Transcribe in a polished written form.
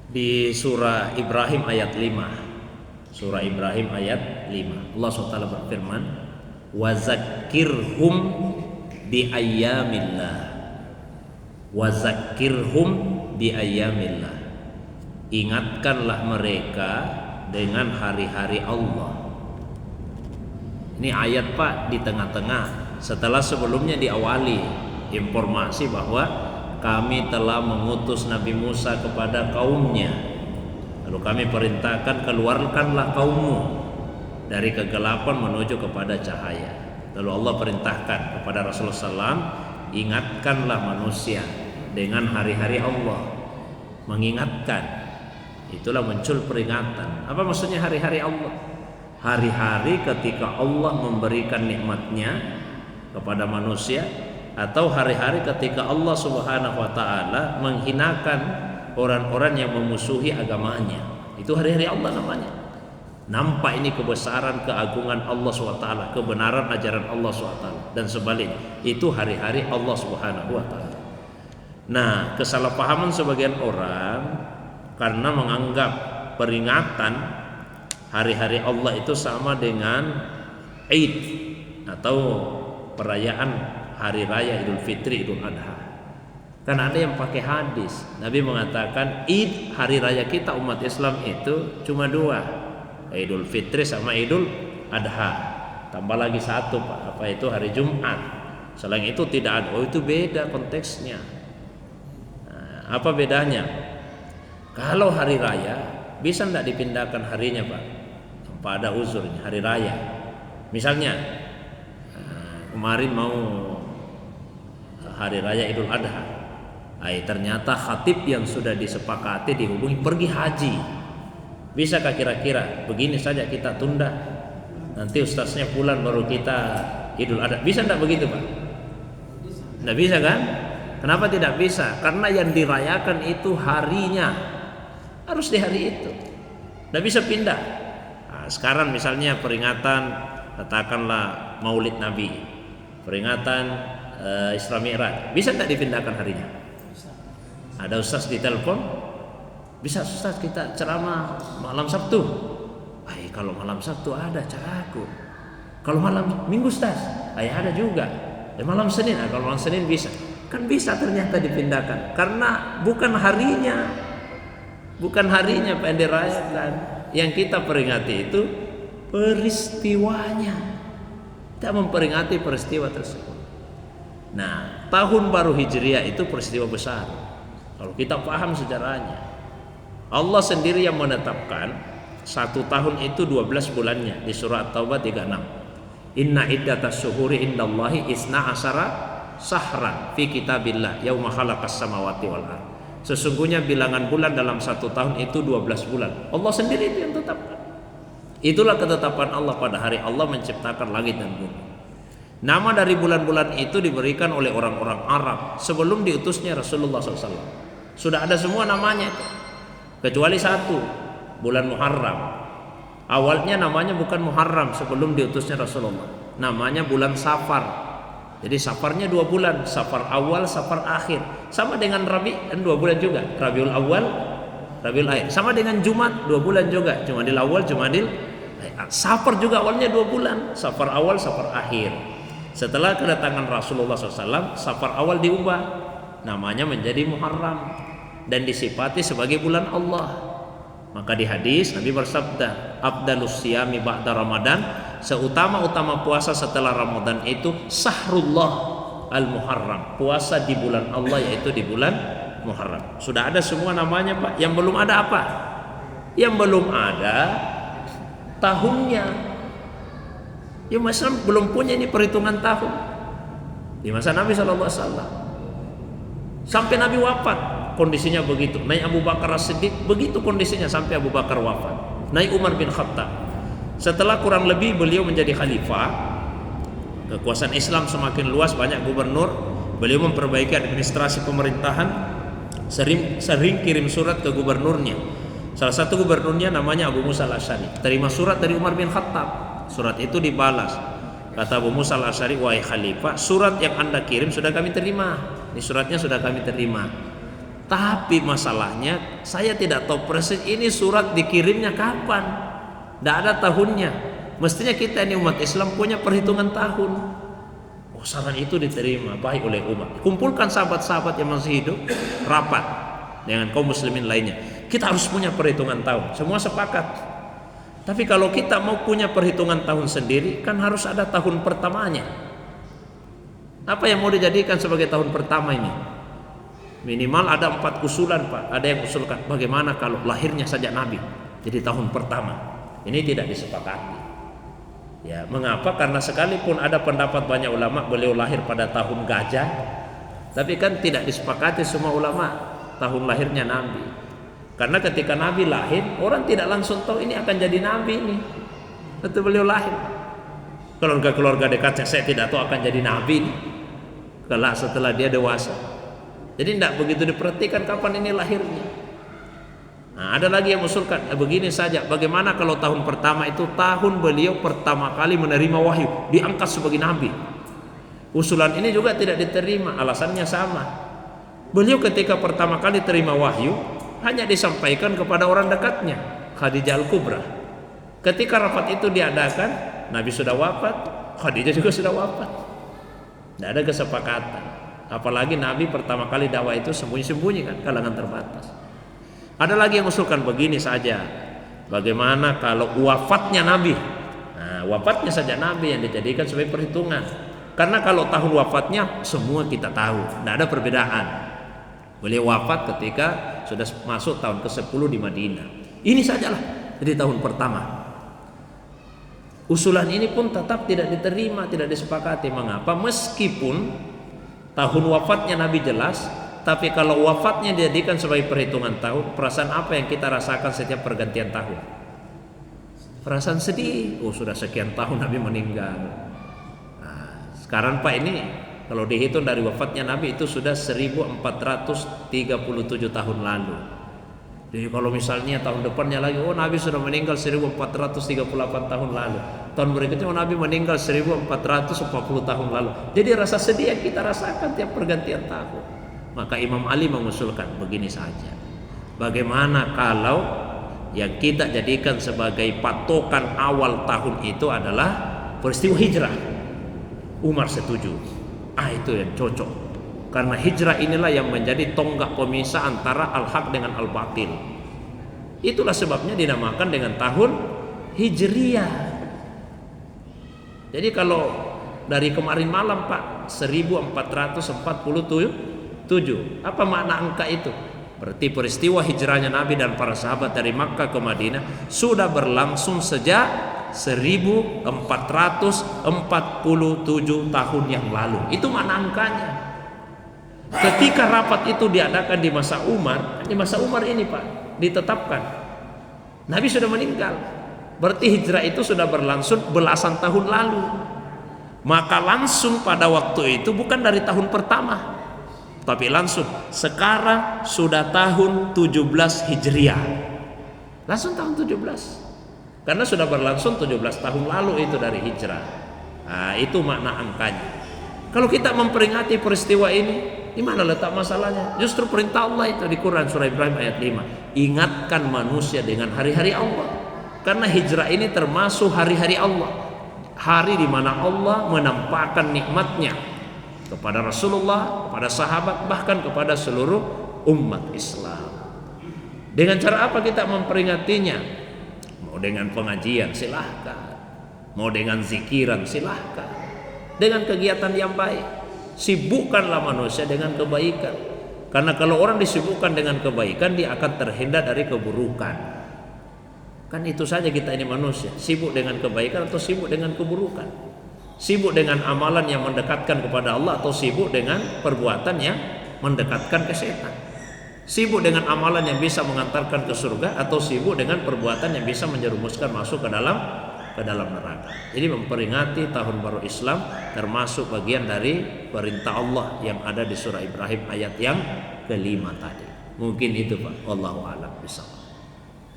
di surah Ibrahim ayat 5. Surah Ibrahim ayat 5. Allah SWT berfirman, "Wa zakkirhum bi ayyamillah." Wa zakkirhum bi ayyamillah. Ingatkanlah mereka dengan hari-hari Allah. Ini ayat Pak di tengah-tengah, setelah sebelumnya diawali informasi bahwa kami telah mengutus Nabi Musa kepada kaumnya. Lalu kami perintahkan, keluarkanlah kaummu dari kegelapan menuju kepada cahaya. Lalu Allah perintahkan kepada Rasulullah SAW, ingatkanlah manusia dengan hari-hari Allah. Mengingatkan, itulah muncul peringatan. Apa maksudnya hari-hari Allah? Hari-hari ketika Allah memberikan nikmatnya kepada manusia, atau hari-hari ketika Allah Subhanahu wa taala menghinakan orang-orang yang memusuhi agamanya. Itu hari-hari Allah namanya. Nampak ini kebesaran, keagungan Allah SWT, kebenaran ajaran Allah SWT, dan sebaliknya. Itu hari-hari Allah Subhanahu wa taala. Nah, kesalahpahaman sebagian orang karena menganggap peringatan hari-hari Allah itu sama dengan Id atau perayaan hari raya Idul Fitri, Idul Adha. Kan ada yang pakai hadis, Nabi mengatakan Id, hari raya kita umat Islam itu cuma dua, Idul Fitri sama Idul Adha. Tambah lagi satu Pak, apa itu hari Jumat. Selain itu tidak ada. Oh, itu beda konteksnya. Nah, apa bedanya? Kalau hari raya bisa tidak dipindahkan harinya Pak? Tanpa ada uzurnya, hari raya. Misalnya kemarin mau hari raya Idul Adha, ternyata khatib yang sudah disepakati dihubungi pergi haji. Bisakah kira-kira begini saja kita tunda, nanti ustaznya pulang baru kita Idul Adha? Bisa tidak begitu Pak? Tidak bisa kan? Kenapa tidak bisa? Karena yang dirayakan itu harinya, harus di hari itu, tidak bisa pindah. Nah, sekarang misalnya peringatan, katakanlah Maulid Nabi, peringatan Isra Mi'raj, bisa tidak dipindahkan harinya? Ada ustaz di telepon, bisa ustaz kita ceramah malam Sabtu. Kalau malam Sabtu ada caraku. Kalau malam Minggu ustaz, ada juga. Malam Senin, kalau malam Senin bisa. Kan bisa ternyata dipindahkan karena bukan harinya. Bukan harinya Pak yang dirayakan. Yang kita peringati itu peristiwanya. Kita memperingati peristiwa tersebut. Nah, tahun baru Hijriah itu peristiwa besar. Kalau kita paham sejarahnya, Allah sendiri yang menetapkan satu tahun itu 12 bulannya di surah At-Taubah 36. Inna iddatas syuhuri indallahi isna asara sahran fi kitabillah yauma khalaqas samawati wal ardh. Sesungguhnya bilangan bulan dalam satu tahun itu 12 bulan. Allah sendiri itu yang tetapkan. Itulah ketetapan Allah pada hari Allah menciptakan langit dan bumi. Nama dari bulan-bulan itu diberikan oleh orang-orang Arab sebelum diutusnya Rasulullah SAW. Sudah ada semua namanya itu, kecuali satu, bulan Muharram. Awalnya namanya bukan Muharram sebelum diutusnya Rasulullah, namanya bulan Safar. Jadi Safarnya 2 bulan, Safar awal, Safar akhir. Sama dengan Rabi, kan 2 bulan juga, Rabiul awal, Rabiul akhir. Sama dengan Jumat 2 bulan juga, Jumadil awal, Jumadil akhir. Safar juga awalnya 2 bulan, Safar awal, Safar akhir. Setelah kedatangan Rasulullah SAW, Safar awal diubah, namanya menjadi Muharram dan disifati sebagai bulan Allah. Maka di hadis Nabi bersabda, "Afdalus siyami ba'da Ramadan," seutama-utama puasa setelah Ramadan itu Sahrullah al-Muharram, puasa di bulan Allah, yaitu di bulan Muharram. Sudah ada semua namanya Pak. Yang belum ada apa? Yang belum ada tahunnya. Ya Islam belum punya ini perhitungan tahun. Di masa Nabi SAW sampai Nabi wafat kondisinya begitu. Naik Abu Bakar As-Siddiq begitu kondisinya sampai Abu Bakar wafat. Naik Umar bin Khattab. Setelah kurang lebih beliau menjadi khalifah, kekuasaan Islam semakin luas, banyak gubernur. Beliau memperbaiki administrasi pemerintahan, sering kirim surat ke gubernurnya. Salah satu gubernurnya namanya Abu Musa Al-Asy'ari. Terima surat dari Umar bin Khattab. Surat itu dibalas. Kata Abu Musa Al-Asy'ari, "Wahai khalifah, surat yang Anda kirim sudah kami terima. Ini suratnya sudah kami terima. Tapi masalahnya saya tidak tahu persis ini surat dikirimnya kapan. Tidak ada tahunnya. Mestinya kita ini umat Islam punya perhitungan tahun. Oh, saran itu diterima baik oleh umat. Kumpulkan sahabat-sahabat yang masih hidup, rapat dengan kaum muslimin lainnya. Kita harus punya perhitungan tahun. Semua sepakat. Tapi kalau kita mau punya perhitungan tahun sendiri, kan harus ada tahun pertamanya. Apa yang mau dijadikan sebagai tahun pertama ini? Minimal ada 4 usulan, Pak. Ada yang usulkan bagaimana kalau lahirnya saja Nabi jadi tahun pertama. Ini tidak disepakati. Ya, mengapa? Karena sekalipun ada pendapat banyak ulama beliau lahir pada tahun gajah, tapi kan tidak disepakati semua ulama tahun lahirnya Nabi. Karena ketika Nabi lahir, orang tidak langsung tahu ini akan jadi Nabi ini. Betul beliau lahir. Keluarga-keluarga dekatnya saya tidak tahu akan jadi Nabi ini. Kelak setelah dia dewasa. Jadi tidak begitu diperhatikan kapan ini lahirnya. Nah, ada lagi yang usulkan begini saja, bagaimana kalau tahun pertama itu tahun beliau pertama kali menerima wahyu, diangkat sebagai nabi. Usulan ini juga tidak diterima, alasannya sama. Beliau ketika pertama kali terima wahyu hanya disampaikan kepada orang dekatnya, Khadijah Al-Kubra. Ketika rapat itu diadakan, Nabi sudah wafat, Khadijah juga sudah wafat. Tidak ada kesepakatan. Apalagi Nabi pertama kali dakwah itu sembunyi-sembunyi kan, kalangan terbatas. Ada lagi yang usulkan begini saja, bagaimana kalau wafatnya Nabi? Nah, wafatnya saja Nabi yang dijadikan sebagai perhitungan. Karena kalau tahun wafatnya semua kita tahu, tidak ada perbedaan. Beliau wafat ketika sudah masuk tahun ke-10 di Madinah. Ini sajalah jadi tahun pertama. Usulan ini pun tetap tidak diterima, tidak disepakati. Mengapa? Meskipun tahun wafatnya Nabi jelas, tapi kalau wafatnya dijadikan sebagai perhitungan tahun, perasaan apa yang kita rasakan setiap pergantian tahun? Perasaan sedih. Oh, sudah sekian tahun Nabi meninggal. Nah, sekarang Pak ini kalau dihitung dari wafatnya Nabi itu sudah 1437 tahun lalu. Jadi kalau misalnya tahun depannya lagi, oh Nabi sudah meninggal 1438 tahun lalu. Tahun berikutnya Nabi meninggal 1440 tahun lalu. Jadi rasa sedih yang kita rasakan tiap pergantian tahun. Maka Imam Ali mengusulkan begini saja. Bagaimana kalau yang kita jadikan sebagai patokan awal tahun itu adalah peristiwa hijrah? Umar setuju. Itu yang cocok. Karena hijrah inilah yang menjadi tonggak pemisah antara al-haq dengan al-batil. Itulah sebabnya dinamakan dengan tahun Hijriyah. Jadi kalau dari kemarin malam Pak 1447, apa makna angka itu? Berarti peristiwa hijrahnya Nabi dan para sahabat dari Makkah ke Madinah sudah berlangsung sejak 1447 tahun yang lalu. Itu makna angkanya. Ketika rapat itu diadakan di masa Umar ini Pak ditetapkan Nabi sudah meninggal, berarti hijrah itu sudah berlangsung belasan tahun lalu. Maka langsung pada waktu itu bukan dari tahun pertama, tapi langsung sekarang sudah tahun 17 Hijriah, langsung tahun 17, karena sudah berlangsung 17 tahun lalu itu dari hijrah. Nah, itu makna angkanya. Kalau kita memperingati peristiwa ini, di mana letak masalahnya? Justru perintah Allah itu di Quran surah Ibrahim ayat 5. Ingatkan manusia dengan hari-hari Allah. Karena hijrah ini termasuk hari-hari Allah. Hari di mana Allah menampakkan nikmatnya kepada Rasulullah, kepada sahabat, bahkan kepada seluruh umat Islam. Dengan cara apa kita memperingatinya? Mau dengan pengajian silahkan, mau dengan zikiran silahkan, dengan kegiatan yang baik. Sibukkanlah manusia dengan kebaikan. Karena kalau orang disibukkan dengan kebaikan, dia akan terhindar dari keburukan. Kan itu saja kita ini manusia, sibuk dengan kebaikan atau sibuk dengan keburukan. Sibuk dengan amalan yang mendekatkan kepada Allah atau sibuk dengan perbuatan yang mendekatkan ke setan. Sibuk dengan amalan yang bisa mengantarkan ke surga atau sibuk dengan perbuatan yang bisa menjerumuskan masuk ke dalam neraka. Jadi memperingati tahun baru Islam termasuk bagian dari perintah Allah yang ada di surah Ibrahim ayat yang ke-5 tadi. Mungkin itu Pak. Wallahu a'lam bishawab.